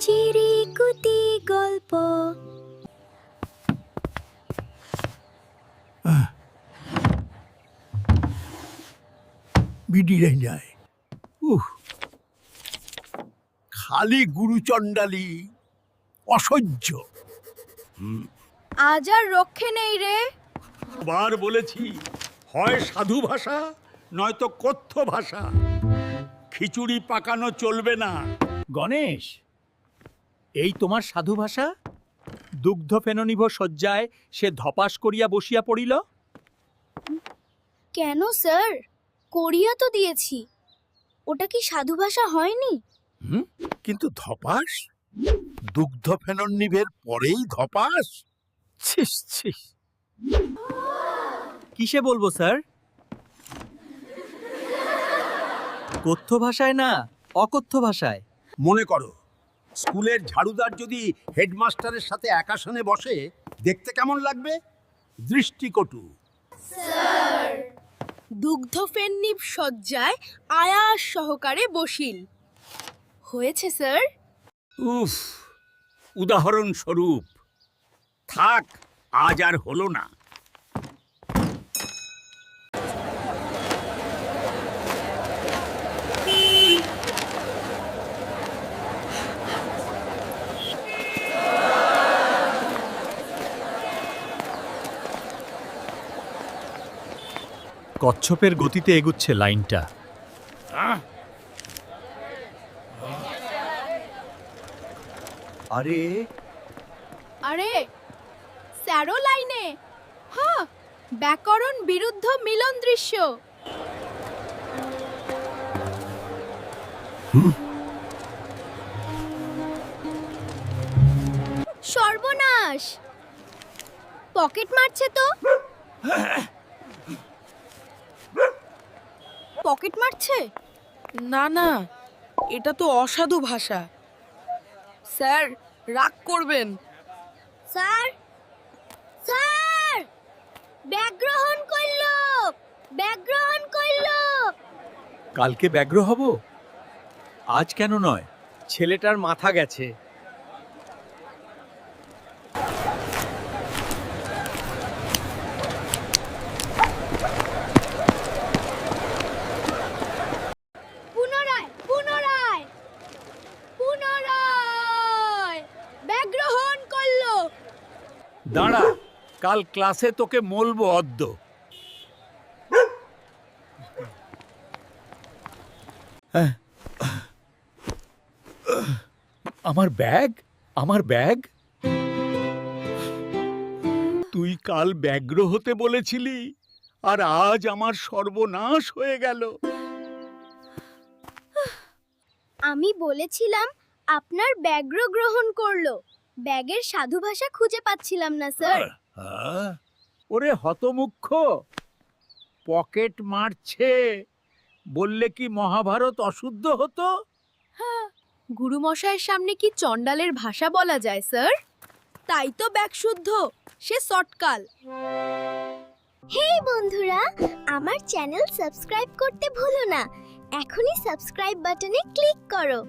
চিরিকুতি গল্প। বিডিরে যায় খালি গুরুচণ্ডালী অসহ্য। আজ আর রক্ষে নেই রে। বার বলেছি, হয় সাধু ভাষা নয়তো কথ্য ভাষা। খিচুড়ি পাকানো চলবে না। গণেশ, এই তোমার সাধু ভাষা? দুগ্ধ ফেননিভ শয্যায় সে ধপাস করিয়া বসিয়া পড়িল। কেন স্যার? করিয়া তো দিয়েছি। ওটা কি সাধু ভাষা হয়নি? কিন্তু ধপাস, দুগ্ধ ফেনন্নিভের পরেই ধপাস। ছিস ছিস। কিসে বলবো স্যার? কথ্য ভাষায় না, অকথ্য ভাষায়। মনে করো, স্কুলের ঝাড়ুদার যদি হেডমাস্টারের সাথে এক আসনে বসে, দেখতে কেমন লাগবে? দৃষ্টিকটু। দুগ্ধ ফেন্নিব শয্যায় আয়াস সহকারে বসিল। হয়েছে স্যার? উফ, উদাহরণস্বরূপ। থাক, আজ আর হলো না। কচ্ছপের গতিতে এগুচ্ছে লাইনটা। আরে আরে স্যারো লাইনে। হ্যাঁ, ব্যাকরণ বিরুদ্ধ মিলন দৃশ্য। সর্বনাশ! পকেট মারছে তো। পকেট মারছে? না না, এটা তো অসাধু ভাষা। স্যার, রাগ করবেন। স্যার, স্যার, ব্যাগ গ্রহণ করল, ব্যাগ গ্রহণ করল। কালকে ব্যগ্র হব, আজ কেন নয়? ছেলেটার মাথা গেছে। পুনরায়, পুনরায়, পুনরায় ব্যাগ গ্রহণ করল। দাঁড়া, কাল ক্লাসে তোকে মলবো অদ্য। আমার ব্যাগ, আমার ব্যাগ। তুই কাল ব্যগ্র হতে বলেছিলি, আর আজ আমার সর্বনাশ হয়ে গেল। আমি বলেছিলাম আপনার ব্যাগ্র গ্রহণ করলো। ব্যাগের সাধু ভাষা খুঁজে পাচ্ছিলাম না স্যার। ওরে হতমুখ্য, পকেট মারছে বললে কি মহাভারত অশুদ্ধ হতো? গুরুমশাইয়ের সামনে কি চণ্ডালের ভাষা বলা যায় স্যার? তাই তো ব্যাগ শুদ্ধ, সে সটকাল। হে বন্ধুরা, আমার চ্যানেল সাবস্ক্রাইব করতে ভুলো না। এখনই সাবস্ক্রাইব বাটনে ক্লিক করো।